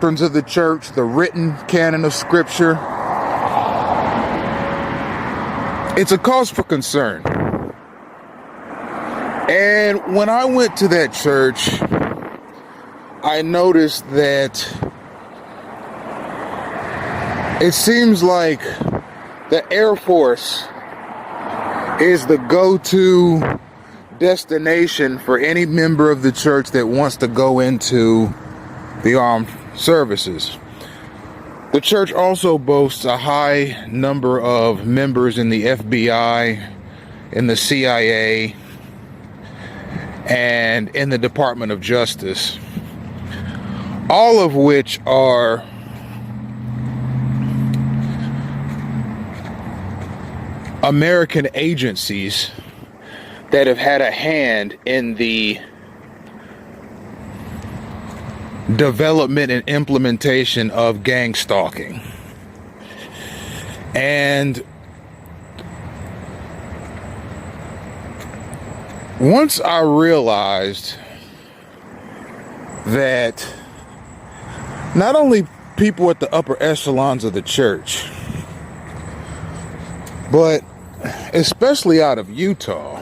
doctrines of the church, the written canon of Scripture. It's a cause for concern. And when I went to that church, I noticed that it seems like the Air Force is the go-to destination for any member of the church that wants to go into the armed services. The church also boasts a high number of members in the FBI, in the CIA, and in the Department of Justice, all of which are American agencies that have had a hand in the development and implementation of gang-stalking. And once I realized that not only people at the upper echelons of the church, but especially out of Utah,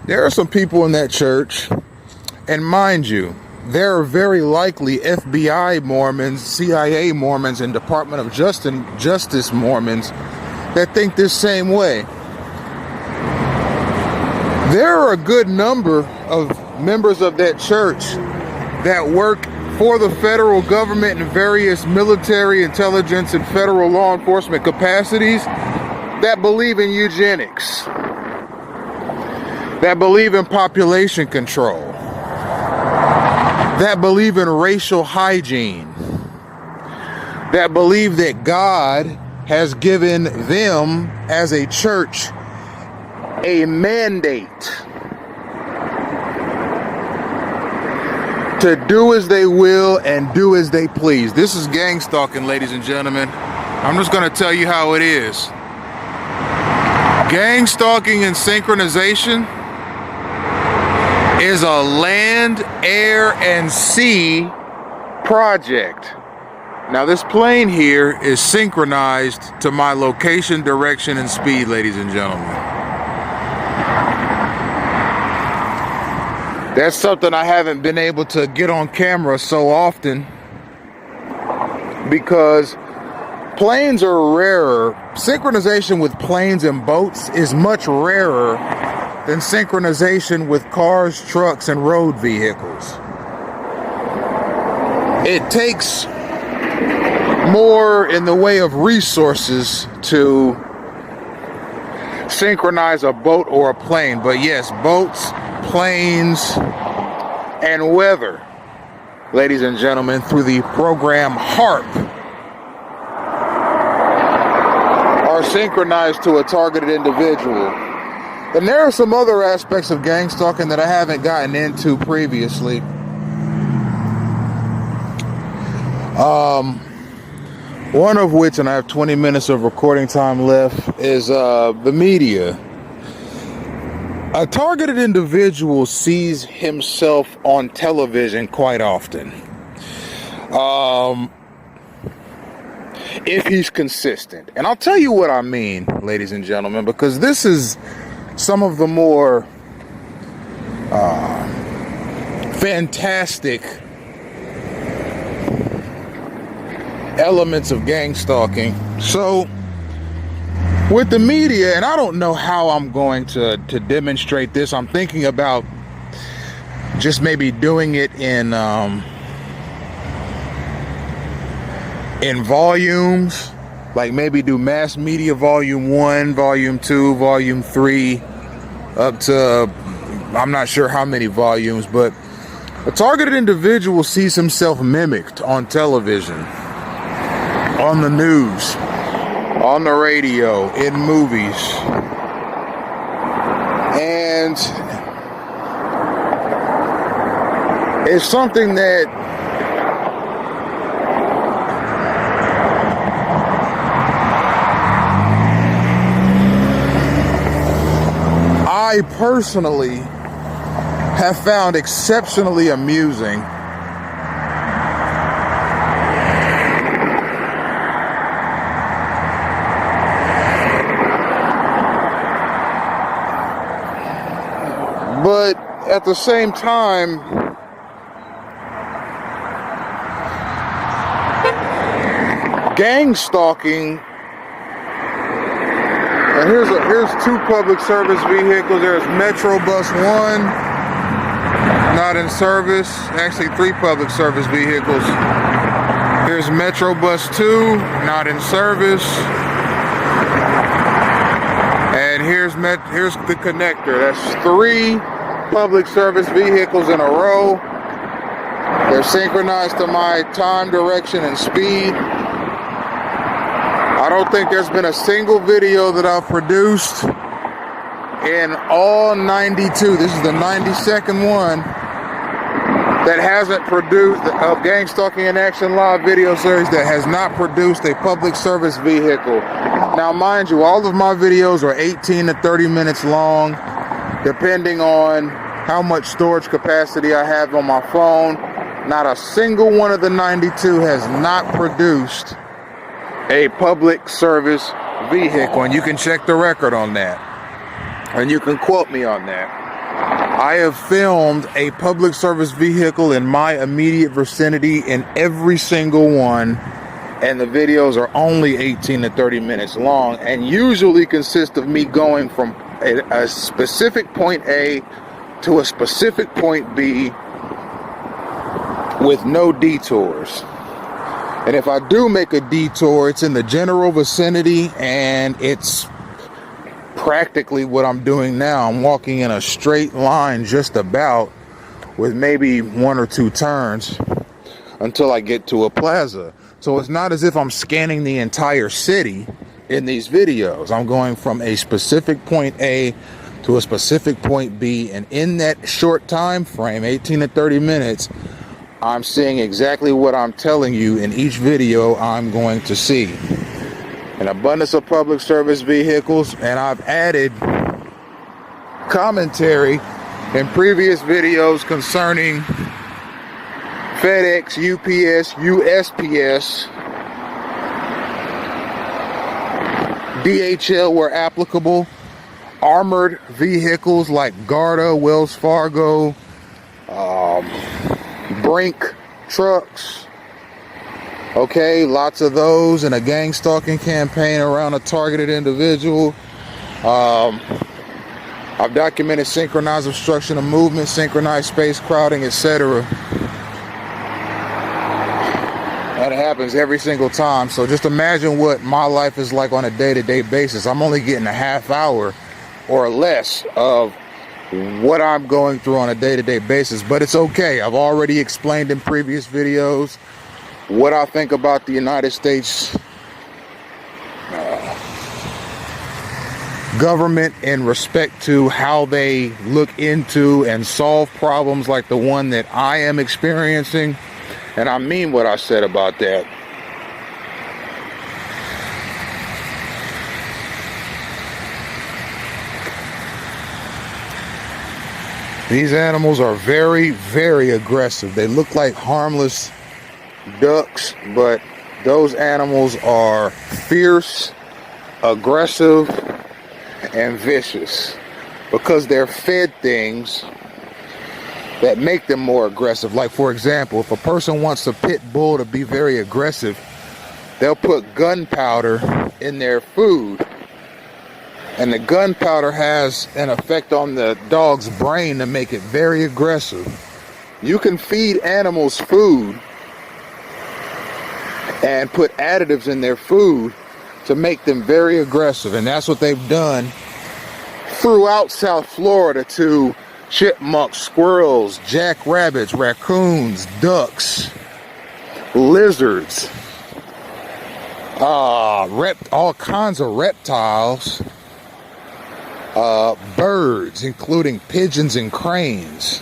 there are some people in that church, and mind you, there are very likely FBI Mormons, CIA Mormons, and Department of Justice Mormons that think this same way. There are a good number of members of that church that work for the federal government in various military, intelligence, and federal law enforcement capacities that believe in eugenics, that believe in population control, that believe in racial hygiene, that believe that God has given them as a church a mandate to do as they will and do as they please. This is gang stalking, ladies and gentlemen. I'm just going to tell you how it is. Gang stalking and synchronization is a land, air, and sea project. Now this plane here is synchronized to my location, direction, and speed, ladies and gentlemen. That's something I haven't been able to get on camera so often because planes are rarer. Synchronization with planes and boats is much rarer than synchronization with cars, trucks, and road vehicles. It takes more in the way of resources to synchronize a boat or a plane. But yes, boats, planes, and weather, ladies and gentlemen, through the program HARP, are synchronized to a targeted individual. And there are some other aspects of gang stalking that I haven't gotten into previously. One of which, and I have 20 minutes of recording time left, is the media. A targeted individual sees himself on television quite often. If he's consistent. And I'll tell you what I mean, ladies and gentlemen, because this is some of the more fantastic elements of gang stalking. So with the media, and I don't know how I'm going to demonstrate this. I'm thinking about just maybe doing it in volumes, like maybe do mass media volume 1, volume 2, volume 3, up to I'm not sure how many volumes, but a targeted individual sees himself mimicked on television, on the news, on the radio, in movies. And it's something that I personally have found exceptionally amusing at the same time, gang-stalking, and here's two public service vehicles. There's Metro Bus 1, not in service. Actually, three public service vehicles. Here's Metro Bus 2, not in service. And here's the connector. That's three public service vehicles in a row. They're synchronized to my time, direction, and speed. I don't think there's been a single video that I've produced in all 92. This is the 92nd one that hasn't produced a Gang-stalking in Action Live video series that has not produced a public service vehicle. Now, mind you, all of my videos are 18 to 30 minutes long, depending on how much storage capacity I have on my phone. Not a single one of the 92 has not produced a public service vehicle, and you can check the record on that, and you can quote me on that. I have filmed a public service vehicle in my immediate vicinity in every single one, and the videos are only 18 to 30 minutes long, and usually consist of me going from a specific point A to a specific point B with no detours. And if I do make a detour, it's in the general vicinity, and it's practically what I'm doing now. I'm walking in a straight line just about, with maybe one or two turns until I get to a plaza. So it's not as if I'm scanning the entire city in these videos. I'm going from a specific point A to a specific point B, and in that short time frame, 18 to 30 minutes, I'm seeing exactly what I'm telling you in each video I'm going to see. An abundance of public service vehicles, and I've added commentary in previous videos concerning FedEx, UPS, USPS, DHL where applicable, armored vehicles like Garda, Wells Fargo, Brink trucks. Okay, lots of those, and a gang stalking campaign around a targeted individual. I've documented synchronized obstruction of movement, synchronized space crowding, etc. That happens every single time. So just imagine what my life is like on a day-to-day basis. I'm only getting a half hour or less of what I'm going through on a day-to-day basis, but it's okay. I've already explained in previous videos what I think about the United States government in respect to how they look into and solve problems like the one that I am experiencing, and I mean what I said about that. These animals are very, very aggressive. They look like harmless ducks, but those animals are fierce, aggressive, and vicious because they're fed things that make them more aggressive. Like, for example, if a person wants a pit bull to be very aggressive, they'll put gunpowder in their food, and the gunpowder has an effect on the dog's brain to make it very aggressive. You can feed animals food and put additives in their food to make them very aggressive, and that's what they've done throughout South Florida to chipmunks, squirrels, jackrabbits, raccoons, ducks, lizards, all kinds of reptiles, birds, including pigeons and cranes.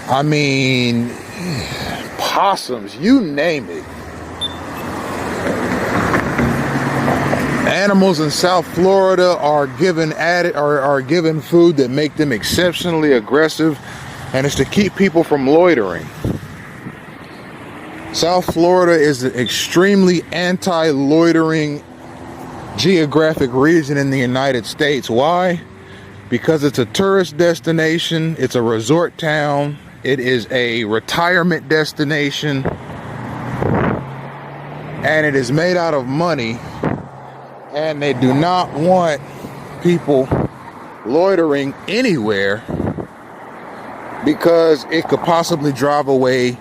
I mean, possums, you name it. Animals in South Florida are given food that make them exceptionally aggressive, and it's to keep people from loitering. South Florida is an extremely anti-loitering geographic region in the United States. Why? Because it's a tourist destination, it's a resort town, it is a retirement destination, and it is made out of money, and they do not want people loitering anywhere because it could possibly drive away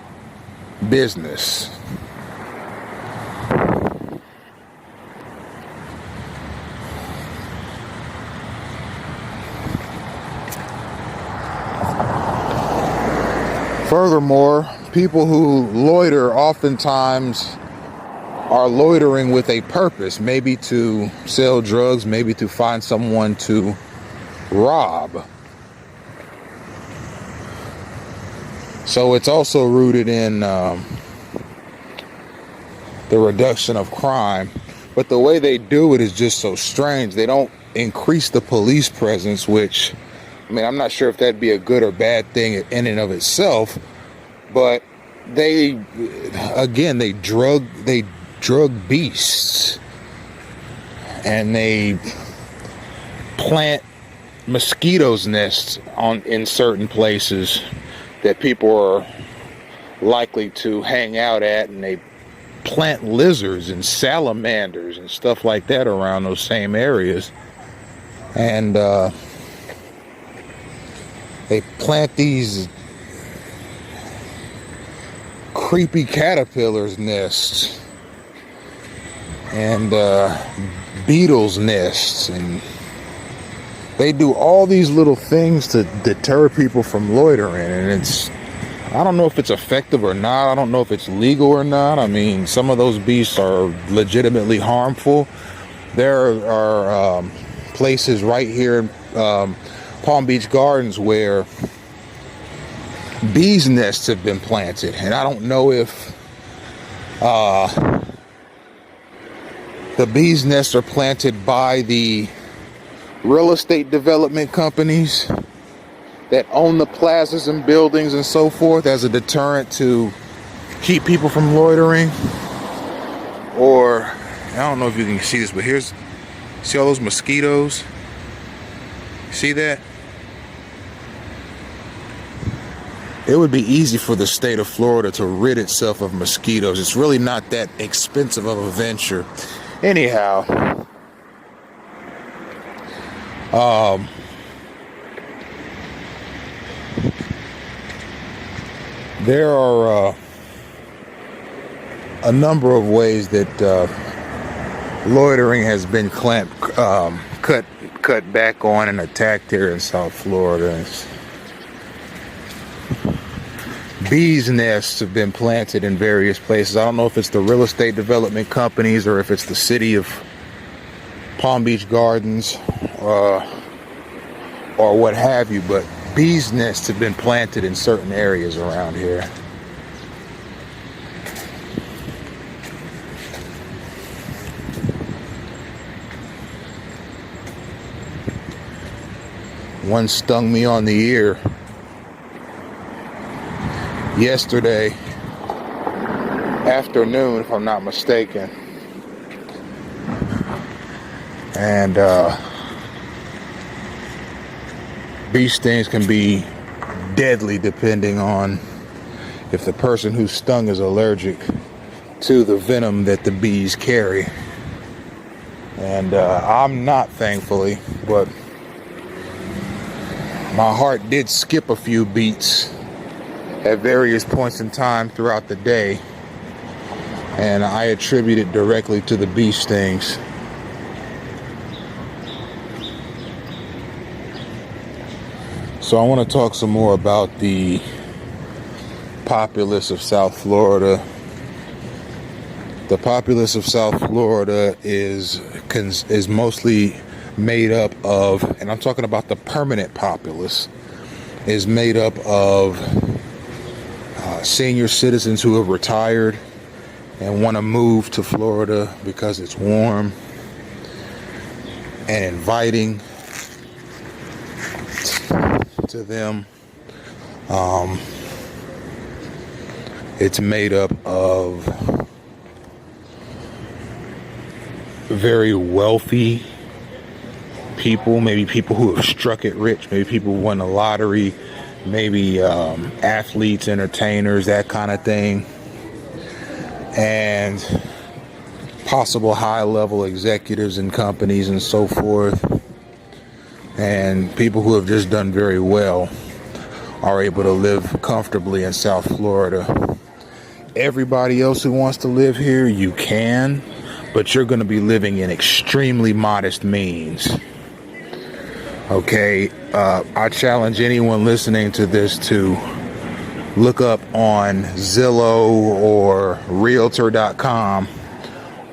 business. Furthermore, people who loiter oftentimes are loitering with a purpose, maybe to sell drugs, maybe to find someone to rob. So it's also rooted in the reduction of crime. But the way they do it is just so strange. They don't increase the police presence, which, I mean, I'm not sure if that'd be a good or bad thing in and of itself, but they drug beasts, and they plant mosquitoes nests in certain places that people are likely to hang out at, and they plant lizards and salamanders and stuff like that around those same areas. And they plant these creepy caterpillars nests and beetles nests, and they do all these little things to deter people from loitering. And I don't know if it's effective or not. I don't know if it's legal or not. I mean, some of those beasts are legitimately harmful. There are places right here in Palm Beach Gardens where bees nests have been planted, and I don't know if the bees nests are planted by the real estate development companies that own the plazas and buildings and so forth as a deterrent to keep people from loitering. Or, I don't know if you can see this, but see all those mosquitoes? See that? It would be easy for the state of Florida to rid itself of mosquitoes. It's really not that expensive of a venture. Anyhow, there are a number of ways that loitering has been cut back on and attacked here in South Florida. Bees nests have been planted in various places. I don't know if it's the real estate development companies or if it's the city of Palm Beach Gardens or what have you, but bees nests have been planted in certain areas around here. One stung me on the ear yesterday afternoon, if I'm not mistaken. And bee stings can be deadly depending on if the person who's stung is allergic to the venom that the bees carry. And I'm not, thankfully, but my heart did skip a few beats at various points in time throughout the day, and I attribute it directly to the bee stings. So I want to talk some more about the populace of South Florida. The populace of South Florida is mostly made up of, and I'm talking about the permanent populace, is made up of senior citizens who have retired and want to move to Florida because it's warm and inviting to them. It's made up of very wealthy people, maybe people who have struck it rich, maybe people who won the lottery, maybe athletes, entertainers, that kind of thing, and possible high-level executives in companies and so forth, and people who have just done very well are able to live comfortably in South Florida. Everybody else who wants to live here, you can, but you're going to be living in extremely modest means. Okay, I challenge anyone listening to this to look up on Zillow or Realtor.com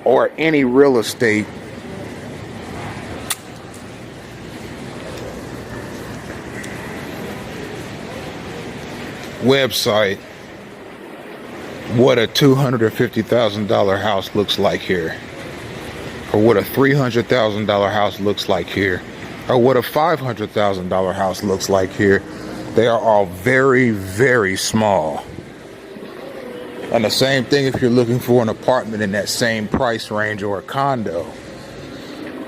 or any real estate website what a $250,000 house looks like here, or what a $300,000 house looks like here, or what a $500,000 house looks like here. They are all very, very small. And the same thing if you're looking for an apartment in that same price range or a condo.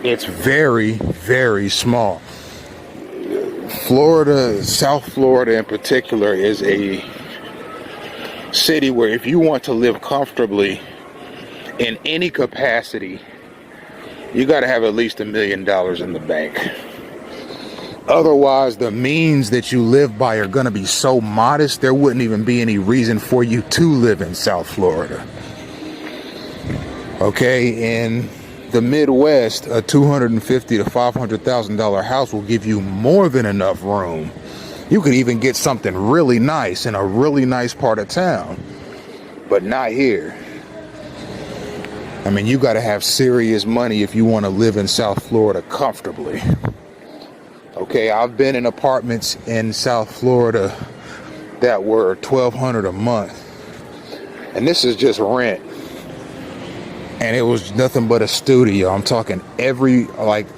It's very, very small. Florida, South Florida in particular, is a city where if you want to live comfortably in any capacity, you got to have at least $1 million in the bank. Otherwise, the means that you live by are going to be so modest, there wouldn't even be any reason for you to live in South Florida. Okay, in the Midwest, a $250,000 to $500,000 house will give you more than enough room. You could even get something really nice in a really nice part of town, but not here. I mean, you got to have serious money if you want to live in South Florida comfortably. Okay, I've been in apartments in South Florida that were $1,200 a month, and this is just rent, and it was nothing but a studio. I'm talking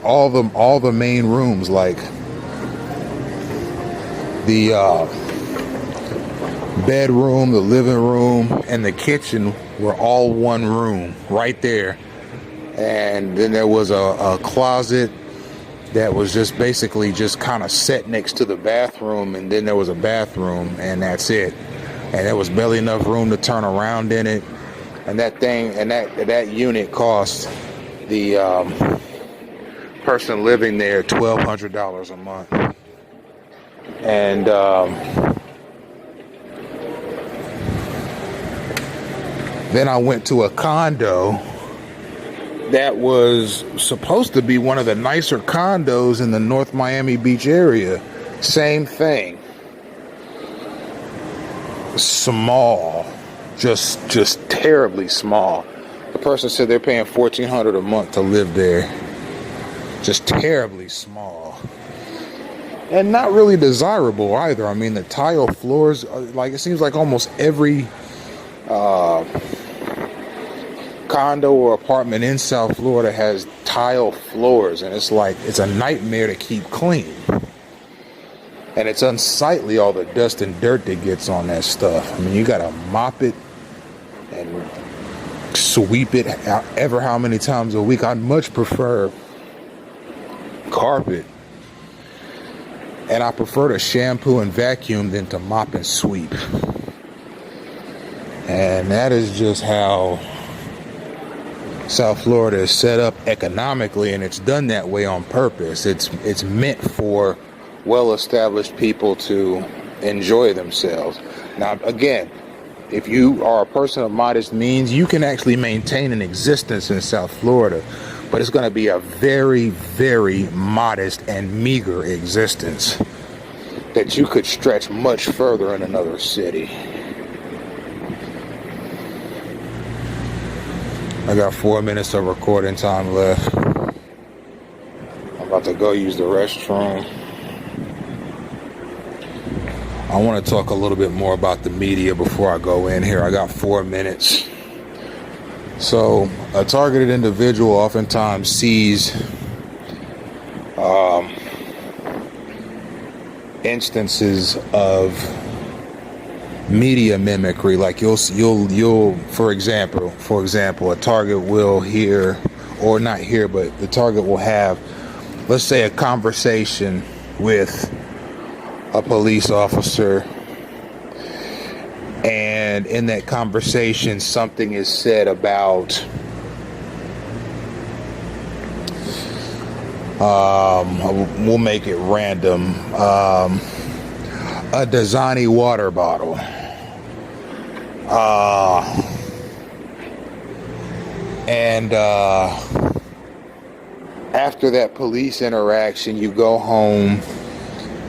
all the main rooms, like the bedroom, the living room, and the kitchen were all one room right there. And then there was a closet that was just basically just kind of set next to the bathroom, and then there was a bathroom, and that's it. And there was barely enough room to turn around in it. And that unit cost the person living there $1,200 a month. And then I went to a condo that was supposed to be one of the nicer condos in the North Miami Beach area. Same thing. Small. Just terribly small. The person said they're paying $1,400 a month to live there. Just terribly small. And not really desirable either. I mean, the tile floors, like it seems like almost every condo or apartment in South Florida has tile floors, and it's a nightmare to keep clean. And it's unsightly, all the dust and dirt that gets on that stuff. I mean, you gotta mop it and sweep it ever how many times a week. I'd much prefer carpet. And I prefer to shampoo and vacuum than to mop and sweep. And that is just how South Florida is set up economically, and it's done that way on purpose. It's meant for well-established people to enjoy themselves. Now, again, if you are a person of modest means, you can actually maintain an existence in South Florida, but it's going to be a very, very modest and meager existence that you could stretch much further in another city. I got 4 minutes of recording time left. I'm about to go use the restroom. I want to talk a little bit more about the media before I go in here. I got 4 minutes. So, a targeted individual oftentimes sees instances of media mimicry. Like you'll for example, a target will hear or not hear, but the target will have, let's say, a conversation with a police officer, and in that conversation something is said about we'll make it random, a Dasani water bottle, and after that police interaction, you go home,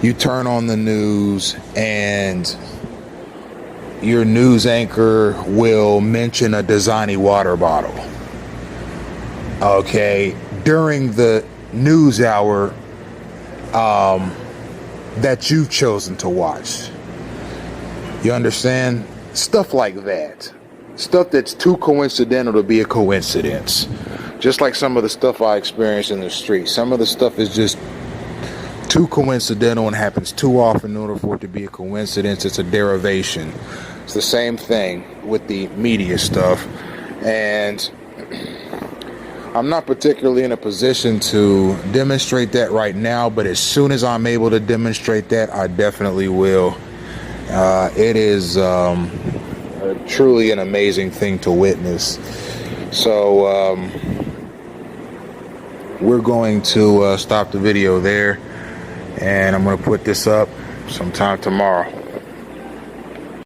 you turn on the news, and your news anchor will mention a Dasani water bottle. Okay, during the news hour that you've chosen to watch. You understand? Stuff like that. Stuff that's too coincidental to be a coincidence. Just like some of the stuff I experience in the street. Some of the stuff is just too coincidental and happens too often in order for it to be a coincidence. It's a derivation. It's the same thing with the media stuff. And I'm not particularly in a position to demonstrate that right now, but as soon as I'm able to demonstrate that, I definitely will. It is truly an amazing thing to witness. So we're going to stop the video there, and I'm going to put this up sometime tomorrow.